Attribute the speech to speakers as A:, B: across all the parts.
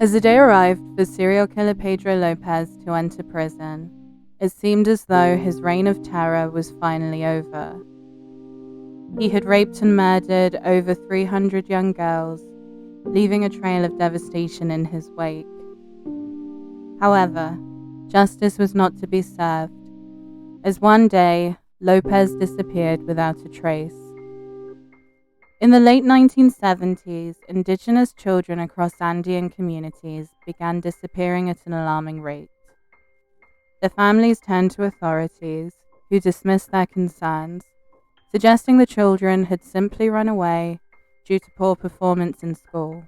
A: As the day arrived for serial killer Pedro Lopez to enter prison, it seemed as though his reign of terror was finally over. He had raped and murdered over 300 young girls, leaving a trail of devastation in his wake. However, justice was not to be served, as one day Lopez disappeared without a trace. In the late 1970s, indigenous children across Andean communities began disappearing at an alarming rate. Their families turned to authorities, who dismissed their concerns, suggesting the children had simply run away due to poor performance in school.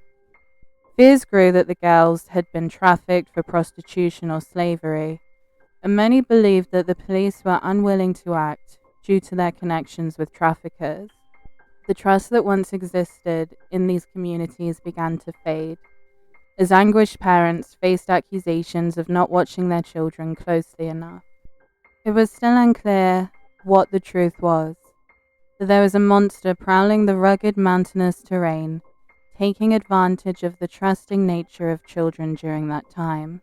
A: Fears grew that the girls had been trafficked for prostitution or slavery, and many believed that the police were unwilling to act due to their connections with traffickers. The trust that once existed in these communities began to fade, as anguished parents faced accusations of not watching their children closely enough. It was still unclear what the truth was, that there was a monster prowling the rugged mountainous terrain, taking advantage of the trusting nature of children during that time.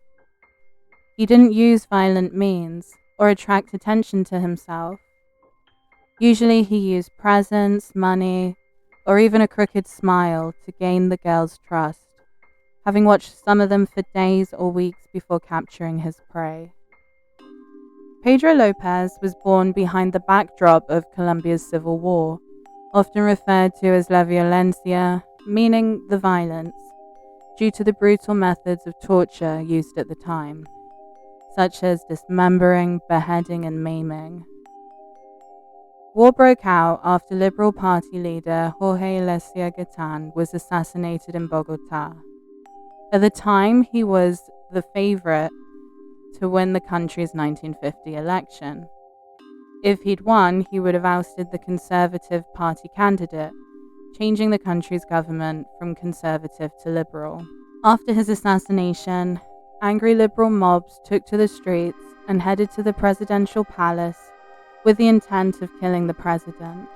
A: He didn't use violent means or attract attention to himself. Usually he used presents, money, or even a crooked smile to gain the girls' trust, having watched some of them for days or weeks before capturing his prey. Pedro Lopez was born behind the backdrop of Colombia's civil war, often referred to as la violencia, meaning the violence, due to the brutal methods of torture used at the time, such as dismembering, beheading, and maiming. War broke out after Liberal Party leader Jorge Gatan was assassinated in Bogotá. At the time, he was the favorite to win the country's 1950 election. If he'd won, he would have ousted the Conservative Party candidate, changing the country's government from conservative to liberal. After his assassination, angry liberal mobs took to the streets and headed to the presidential palace with the intent of killing the president.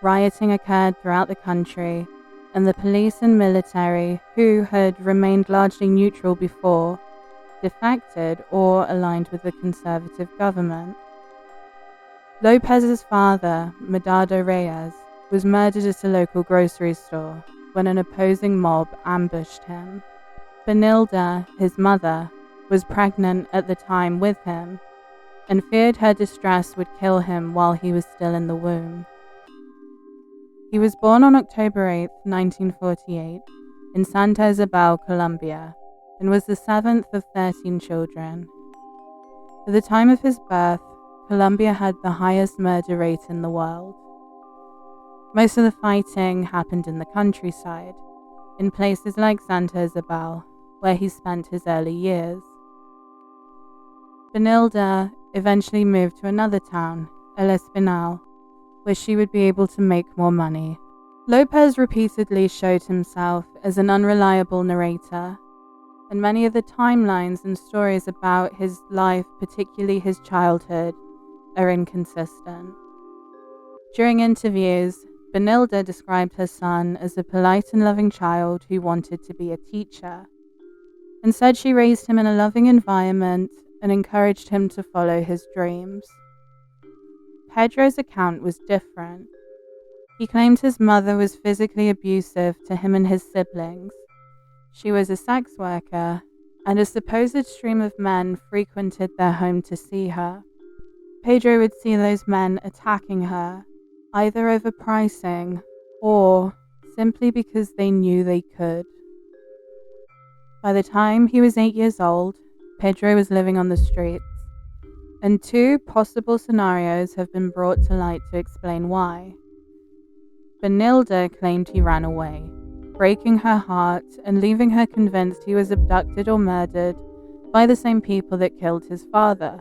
A: Rioting occurred throughout the country, and the police and military, who had remained largely neutral before, defected or aligned with the conservative government. Lopez's father, Medado Reyes, was murdered at a local grocery store when an opposing mob ambushed him. Benilda, his mother, was pregnant at the time with him, and feared her distress would kill him while he was still in the womb. He was born on October 8, 1948, in Santa Isabel, Colombia, and was the seventh of 13 children. At the time of his birth, Colombia had the highest murder rate in the world. Most of the fighting happened in the countryside, in places like Santa Isabel, where he spent his early years. Benilda eventually moved to another town, El Espinal, where she would be able to make more money. Lopez repeatedly showed himself as an unreliable narrator, and many of the timelines and stories about his life, particularly his childhood, are inconsistent. During interviews, Benilda described her son as a polite and loving child who wanted to be a teacher, and said she raised him in a loving environment and encouraged him to follow his dreams. Pedro's account was different. He claimed his mother was physically abusive to him and his siblings. She was a sex worker, and a supposed stream of men frequented their home to see her. Pedro would see those men attacking her, either overpricing or simply because they knew they could. By the time he was 8 years old, Pedro was living on the streets, and two possible scenarios have been brought to light to explain why. Benilda claimed he ran away, breaking her heart and leaving her convinced he was abducted or murdered by the same people that killed his father.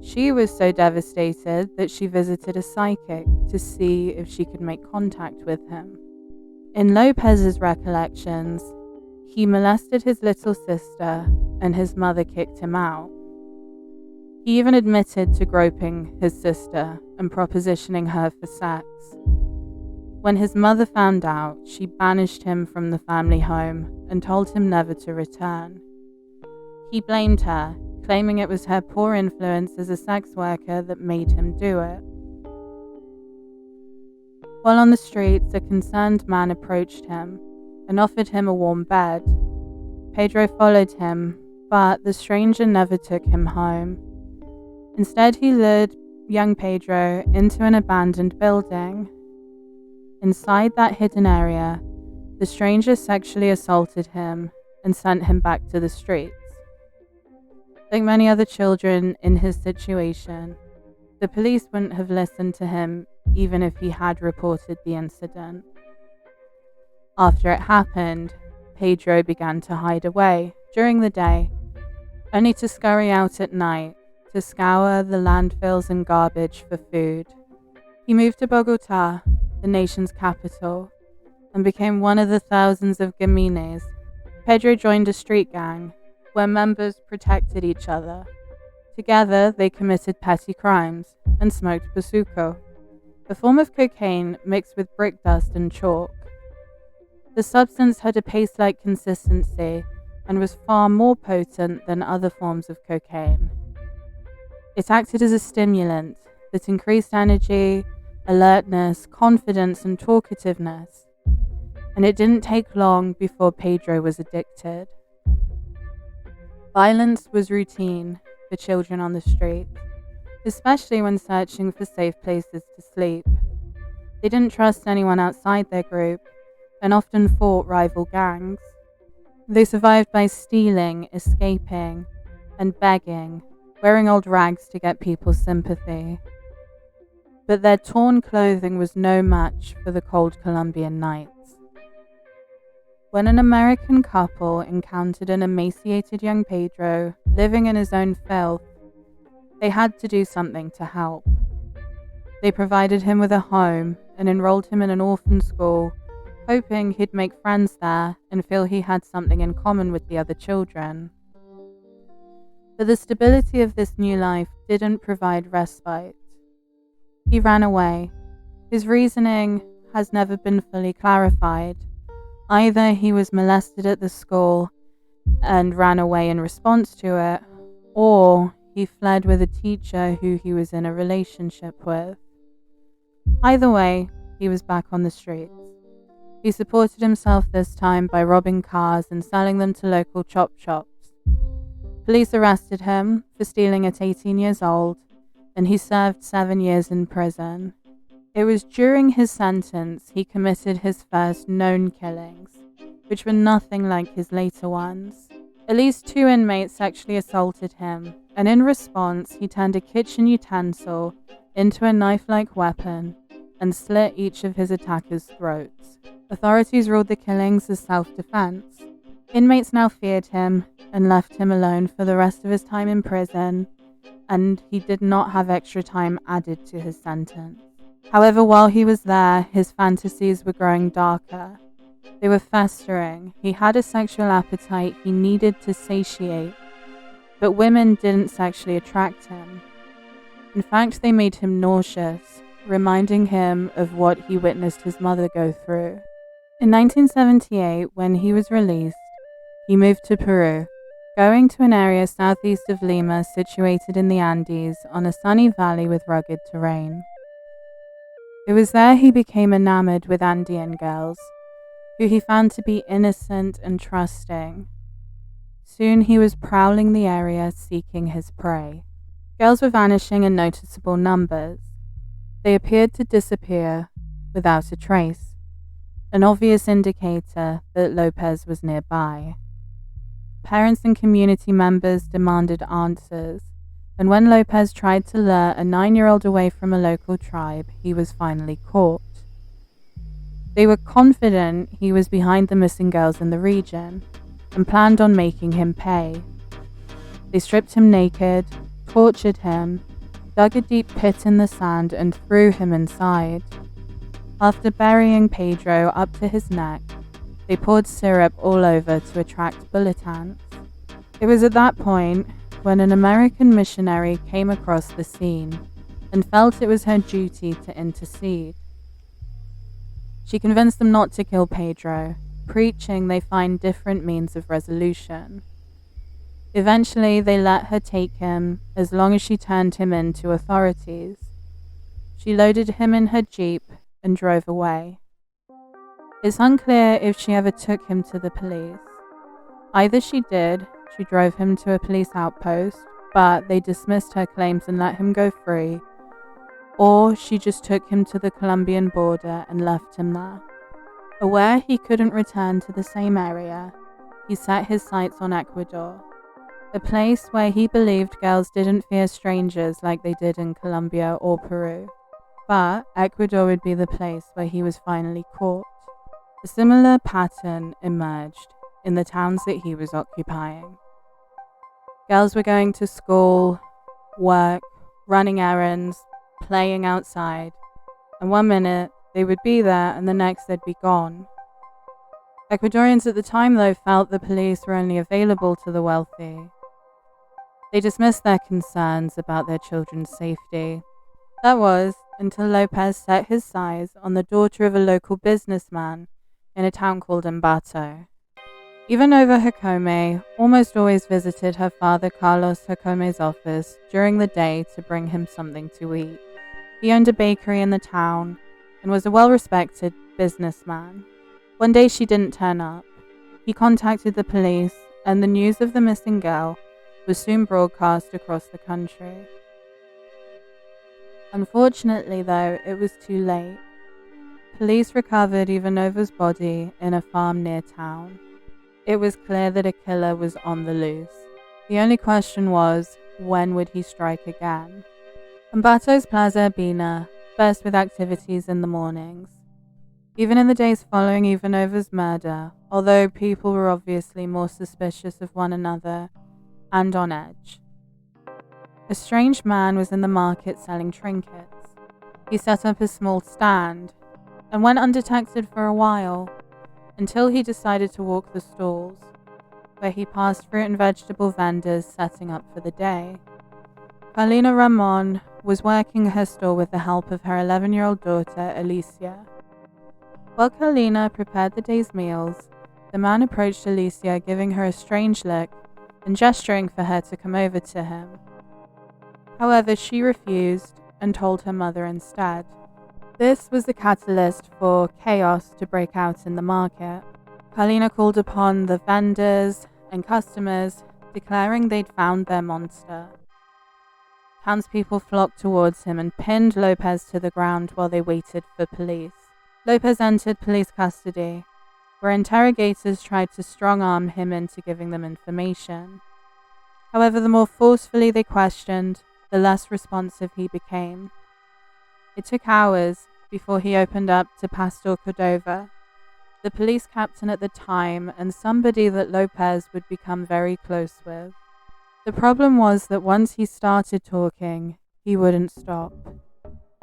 A: She was so devastated that she visited a psychic to see if she could make contact with him. In Lopez's recollections, he molested his little sister and his mother kicked him out. He even admitted to groping his sister and propositioning her for sex. When his mother found out, she banished him from the family home and told him never to return. He blamed her, claiming it was her poor influence as a sex worker that made him do it. While on the streets, a concerned man approached him and offered him a warm bed. Pedro followed him, but the stranger never took him home. Instead, he lured young Pedro into an abandoned building. Inside that hidden area, the stranger sexually assaulted him and sent him back to the streets. Like many other children in his situation, the police wouldn't have listened to him even if he had reported the incident. After it happened, Pedro began to hide away during the day, only to scurry out at night to scour the landfills and garbage for food. He moved to Bogotá, the nation's capital, and became one of the thousands of gamines. Pedro joined a street gang where members protected each other. Together, they committed petty crimes and smoked bazuco, a form of cocaine mixed with brick dust and chalk. The substance had a paste-like consistency and was far more potent than other forms of cocaine. It acted as a stimulant that increased energy, alertness, confidence, and talkativeness, and it didn't take long before Pedro was addicted. Violence was routine for children on the street, especially when searching for safe places to sleep. They didn't trust anyone outside their group and often fought rival gangs. They survived by stealing, escaping, and begging, wearing old rags to get people's sympathy. But their torn clothing was no match for the cold Colombian nights. When an American couple encountered an emaciated young Pedro living in his own filth, they had to do something to help. They provided him with a home and enrolled him in an orphan school, hoping he'd make friends there and feel he had something in common with the other children. But the stability of this new life didn't provide respite. He ran away. His reasoning has never been fully clarified. Either he was molested at the school and ran away in response to it, or he fled with a teacher who he was in a relationship with. Either way, he was back on the streets. He supported himself this time by robbing cars and selling them to local chop shops. Police arrested him for stealing at 18 years old, and he served 7 years in prison. It was during his sentence he committed his first known killings, which were nothing like his later ones. At least 2 inmates sexually assaulted him, and in response he turned a kitchen utensil into a knife-like weapon and slit each of his attackers' throats. Authorities ruled the killings as self-defense. Inmates now feared him and left him alone for the rest of his time in prison, and he did not have extra time added to his sentence. However, while he was there, his fantasies were growing darker. They were festering. He had a sexual appetite he needed to satiate, but women didn't sexually attract him. In fact, they made him nauseous, reminding him of what he witnessed his mother go through. In 1978, when he was released, he moved to Peru, going to an area southeast of Lima situated in the Andes on a sunny valley with rugged terrain. It was there he became enamored with Andean girls, who he found to be innocent and trusting. Soon he was prowling the area seeking his prey. Girls were vanishing in noticeable numbers. They appeared to disappear without a trace, an obvious indicator that Lopez was nearby. Parents and community members demanded answers, and when Lopez tried to lure a 9-year-old away from a local tribe, he was finally caught. They were confident he was behind the missing girls in the region and planned on making him pay. They stripped him naked, tortured him, dug a deep pit in the sand and threw him inside. After burying Pedro up to his neck, they poured syrup all over to attract bullet ants. It was at that point when an American missionary came across the scene and felt it was her duty to intercede. She convinced them not to kill Pedro, preaching they find different means of resolution. Eventually, they let her take him as long as she turned him in to authorities. She loaded him in her jeep and drove away. It's unclear if she ever took him to the police. Either she did, she drove him to a police outpost, but they dismissed her claims and let him go free, or she just took him to the Colombian border and left him there. Aware he couldn't return to the same area, he set his sights on Ecuador, a place where he believed girls didn't fear strangers like they did in Colombia or Peru. But Ecuador would be the place where he was finally caught. A similar pattern emerged in the towns that he was occupying. Girls were going to school, work, running errands, playing outside, and one minute they would be there and the next they'd be gone. Ecuadorians at the time, though, felt the police were only available to the wealthy. They dismissed their concerns about their children's safety. That was until Lopez set his sights on the daughter of a local businessman in a town called Ambato. Ivanova Jacome almost always visited her father Carlos Jacome's office during the day to bring him something to eat. He owned a bakery in the town and was a well-respected businessman. One day she didn't turn up. He contacted the police, and the news of the missing girl was soon broadcast across the country. Unfortunately, though, it was too late. Police recovered Ivanova's body in a farm near town. It was clear that a killer was on the loose. The only question was, when would he strike again? Ambato's Plaza Urbina burst with activities in the mornings. Even in the days following Ivanova's murder, although people were obviously more suspicious of one another and on edge. A strange man was in the market selling trinkets. He set up a small stand and went undetected for a while until he decided to walk the stalls, where he passed fruit and vegetable vendors setting up for the day. Carlina Ramon was working her stall with the help of her 11-year-old daughter, Alicia. While Carlina prepared the day's meals, the man approached Alicia, giving her a strange look and gesturing for her to come over to him. However, she refused and told her mother instead. This was the catalyst for chaos to break out in the market. Carlina called upon the vendors and customers, declaring they'd found their monster. Townspeople flocked towards him and pinned Lopez to the ground while they waited for police. Lopez entered police custody, where interrogators tried to strong-arm him into giving them information. However, the more forcefully they questioned, the less responsive he became. It took hours before he opened up to Pastor Cordova, the police captain at the time and somebody that Lopez would become very close with. The problem was that once he started talking, he wouldn't stop.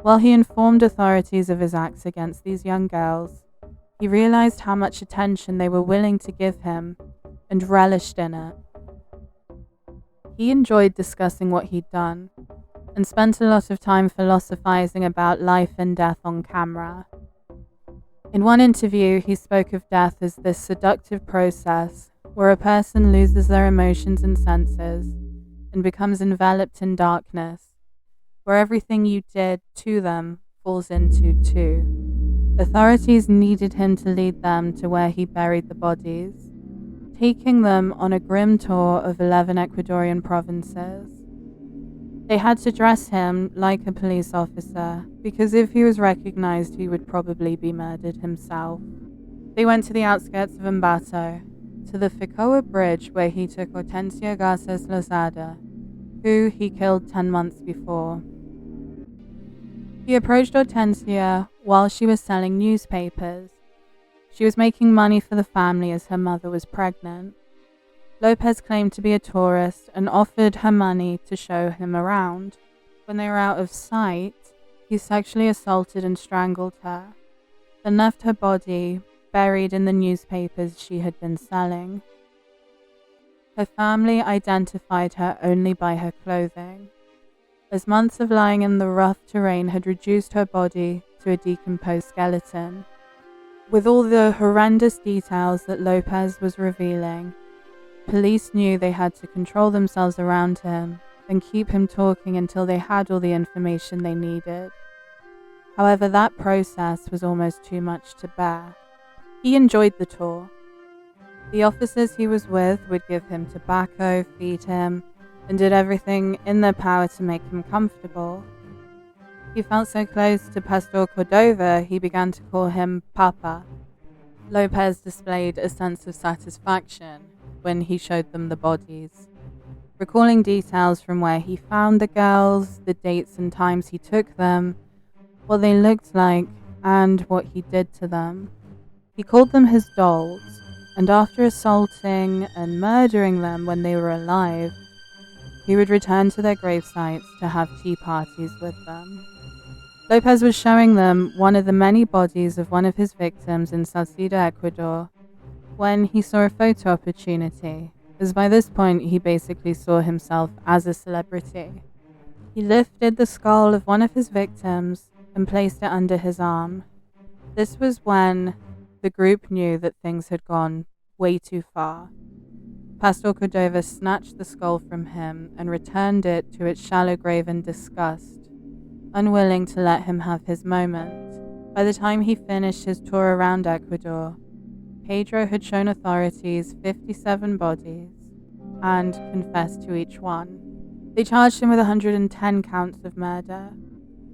A: While he informed authorities of his acts against these young girls, he realized how much attention they were willing to give him and relished in it. He enjoyed discussing what he'd done and spent a lot of time philosophizing about life and death on camera. In one interview, he spoke of death as this seductive process where a person loses their emotions and senses and becomes enveloped in darkness, where everything you did to them falls into too. Authorities needed him to lead them to where he buried the bodies, taking them on a grim tour of 11 Ecuadorian provinces. They had to dress him like a police officer, because if he was recognized, he would probably be murdered himself. They went to the outskirts of Ambato, to the Ficoa Bridge, where he took Hortensia Garces Lozada, who he killed 10 months before. He approached Hortensia while she was selling newspapers. She was making money for the family as her mother was pregnant. Lopez claimed to be a tourist and offered her money to show him around. When they were out of sight, he sexually assaulted and strangled her, then left her body buried in the newspapers she had been selling. Her family identified her only by her clothing, as months of lying in the rough terrain had reduced her body to a decomposed skeleton. With all the horrendous details that Lopez was revealing, police knew they had to control themselves around him and keep him talking until they had all the information they needed. However, that process was almost too much to bear. He enjoyed the tour. The officers he was with would give him tobacco, feed him, and did everything in their power to make him comfortable. He felt so close to Pastor Cordova, he began to call him Papa. Lopez displayed a sense of satisfaction when he showed them the bodies, recalling details from where he found the girls, the dates and times he took them, what they looked like, and what he did to them. He called them his dolls, and after assaulting and murdering them when they were alive, he would return to their gravesites to have tea parties with them. Lopez was showing them one of the many bodies of one of his victims in Salcedo, Ecuador, when he saw a photo opportunity, as by this point he basically saw himself as a celebrity. He lifted the skull of one of his victims and placed it under his arm. This was when the group knew that things had gone way too far. Pastor Cordova snatched the skull from him and returned it to its shallow grave in disgust, unwilling to let him have his moment. By the time he finished his tour around Ecuador, Pedro had shown authorities 57 bodies and confessed to each one. They charged him with 110 counts of murder,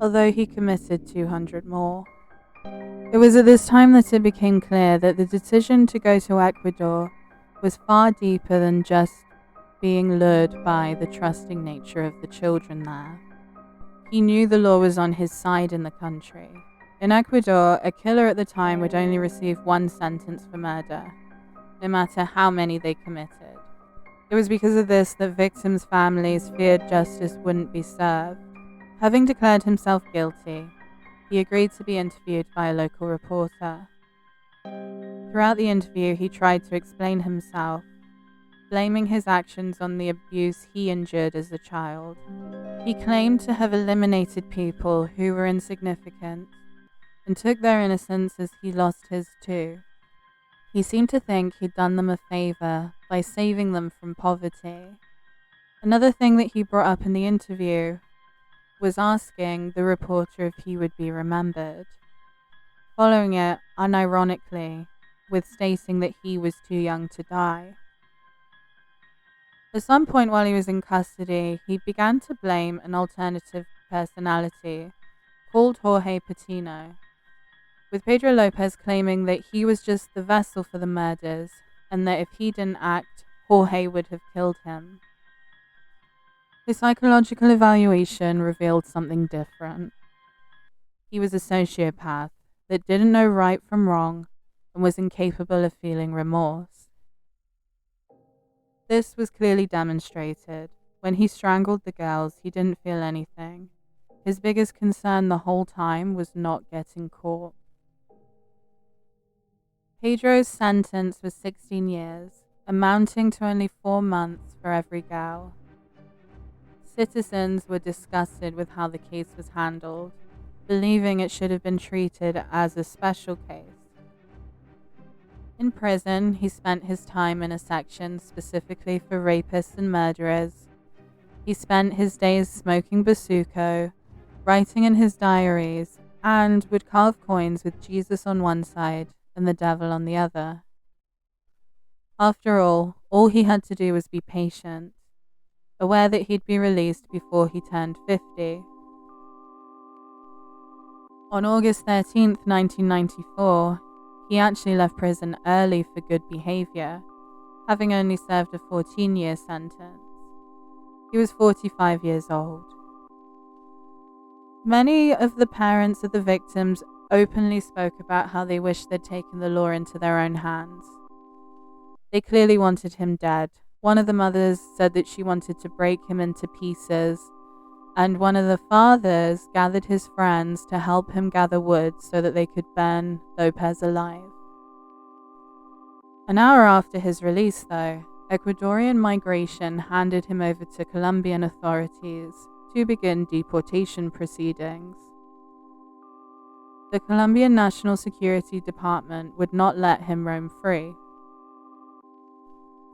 A: although he committed 200 more. It was at this time that it became clear that the decision to go to Ecuador was far deeper than just being lured by the trusting nature of the children there. He knew the law was on his side in the country. In Ecuador, a killer at the time would only receive one sentence for murder, no matter how many they committed. It was because of this that victims' families feared justice wouldn't be served. Having declared himself guilty, he agreed to be interviewed by a local reporter. Throughout the interview, he tried to explain himself, blaming his actions on the abuse he endured as a child. He claimed to have eliminated people who were insignificant and took their innocence as he lost his too. He seemed to think he'd done them a favor by saving them from poverty. Another thing that he brought up in the interview was asking the reporter if he would be remembered, following it, unironically, with stating that he was too young to die. At some point while he was in custody, he began to blame an alternative personality called Jorge Patino, with Pedro Lopez claiming that he was just the vessel for the murders and that if he didn't act, Jorge would have killed him. His psychological evaluation revealed something different. He was a sociopath that didn't know right from wrong and was incapable of feeling remorse. This was clearly demonstrated. When he strangled the girls, he didn't feel anything. His biggest concern the whole time was not getting caught. Pedro's sentence was 16 years, amounting to only 4 months for every girl. Citizens were disgusted with how the case was handled, believing it should have been treated as a special case. In prison, he spent his time in a section specifically for rapists and murderers. He spent his days smoking bazuco, writing in his diaries, and would carve coins with Jesus on one side and the devil on the other. After all he had to do was be patient, aware that he'd be released before he turned 50. On August 13th, 1994, he actually left prison early for good behavior, having only served a 14-year sentence. He was 45 years old. Many of the parents of the victims openly spoke about how they wished they'd taken the law into their own hands. They clearly wanted him dead. One of the mothers said that she wanted to break him into pieces, and one of the fathers gathered his friends to help him gather wood so that they could burn Lopez alive. An hour after his release, though, Ecuadorian migration handed him over to Colombian authorities to begin deportation proceedings. the Colombian National Security Department would not let him roam free.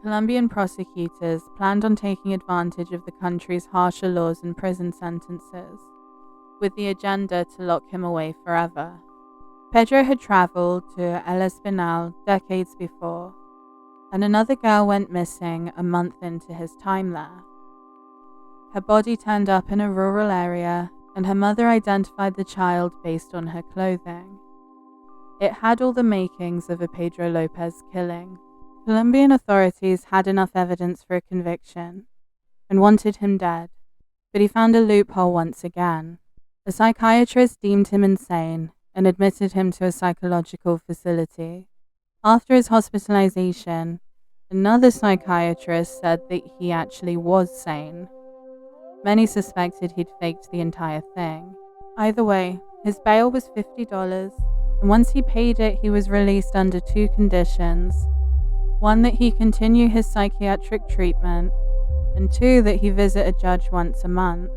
A: Colombian prosecutors planned on taking advantage of the country's harsher laws and prison sentences, with the agenda to lock him away forever. Pedro had traveled to El Espinal decades before, and another girl went missing a month into his time there. Her body turned up in a rural area, and her mother identified the child based on her clothing. It had all the makings of a Pedro Lopez killing. Colombian authorities had enough evidence for a conviction and wanted him dead, but he found a loophole once again. A psychiatrist deemed him insane and admitted him to a psychological facility. After his hospitalization, another psychiatrist said that he actually was sane. Many suspected he'd faked the entire thing. Either way, his bail was $50, and once he paid it, he was released under two conditions. One, that he continue his psychiatric treatment, and two, that he visit a judge once a month.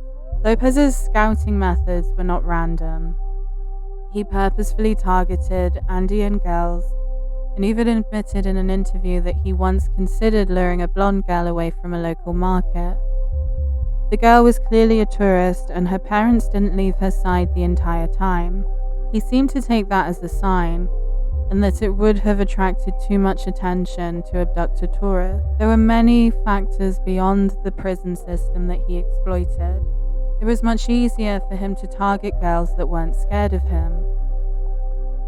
A: Lopez's scouting methods were not random. He purposefully targeted Andean girls, and even admitted in an interview that he once considered luring a blonde girl away from a local market. The girl was clearly a tourist, and her parents didn't leave her side the entire time. He seemed to take that as a sign, and that it would have attracted too much attention to abduct a tourist. There were many factors beyond the prison system that he exploited. It was much easier for him to target girls that weren't scared of him.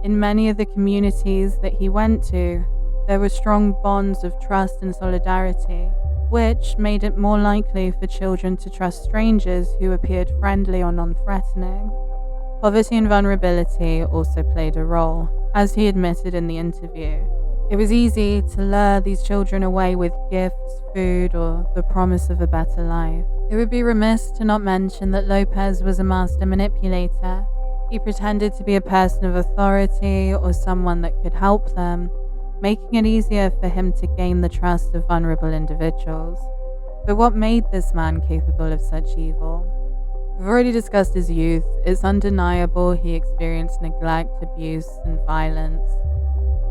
A: In many of the communities that he went to, there were strong bonds of trust and solidarity, which made it more likely for children to trust strangers who appeared friendly or non-threatening. Poverty and vulnerability also played a role, as he admitted in the interview. It was easy to lure these children away with gifts, food, or the promise of a better life. It would be remiss to not mention that Lopez was a master manipulator. He pretended to be a person of authority or someone that could help them, making it easier for him to gain the trust of vulnerable individuals. But what made this man capable of such evil? We've already discussed his youth. It's undeniable he experienced neglect, abuse, and violence.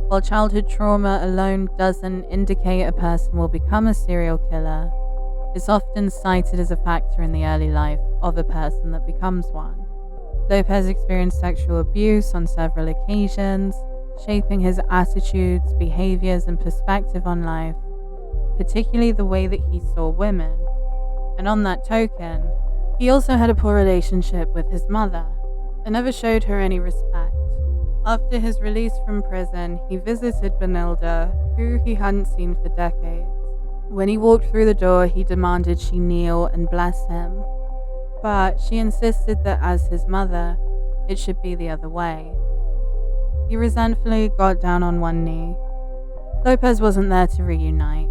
A: While childhood trauma alone doesn't indicate a person will become a serial killer, it's often cited as a factor in the early life of a person that becomes one. Lopez experienced sexual abuse on several occasions, shaping his attitudes, behaviors, and perspective on life, particularly the way that he saw women. And on that token, he also had a poor relationship with his mother and never showed her any respect. After his release from prison, he visited Benilda, who he hadn't seen for decades. When he walked through the door, he demanded she kneel and bless him, but she insisted that as his mother, it should be the other way. He resentfully got down on one knee. Lopez wasn't there to reunite.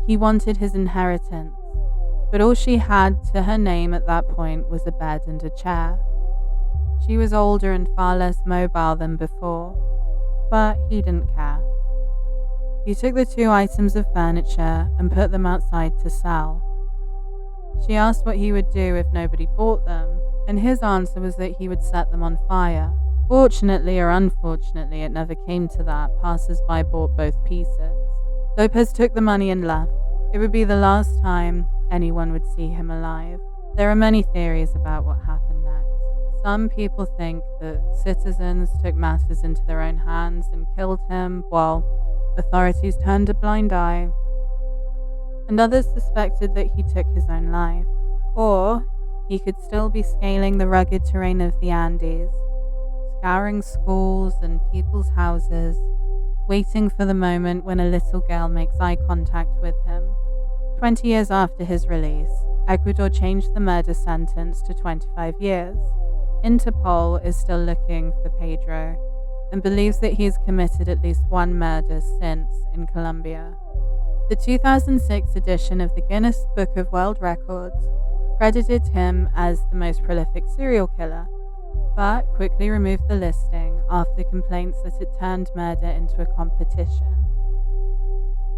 A: He wanted his inheritance, but all she had to her name at that point was a bed and a chair. She was older and far less mobile than before, but he didn't care. He took the two items of furniture and put them outside to sell. She asked what he would do if nobody bought them, and his answer was that he would set them on fire. Fortunately or unfortunately, it never came to that. Passers-by bought both pieces. Lopez took the money and left. It would be the last time anyone would see him alive. There are many theories about what happened next. Some people think that citizens took matters into their own hands and killed him, while authorities turned a blind eye. And others suspected that he took his own life. Or he could still be scaling the rugged terrain of the Andes, scouring schools and people's houses, waiting for the moment when a little girl makes eye contact with him. 20 years after his release, Ecuador changed the murder sentence to 25 years. Interpol is still looking for Pedro and believes that he has committed at least one murder since in Colombia. The 2006 edition of the Guinness Book of World Records credited him as the most prolific serial killer, but quickly removed the listing after complaints that it turned murder into a competition.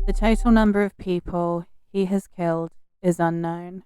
A: The total number of people he has killed is unknown.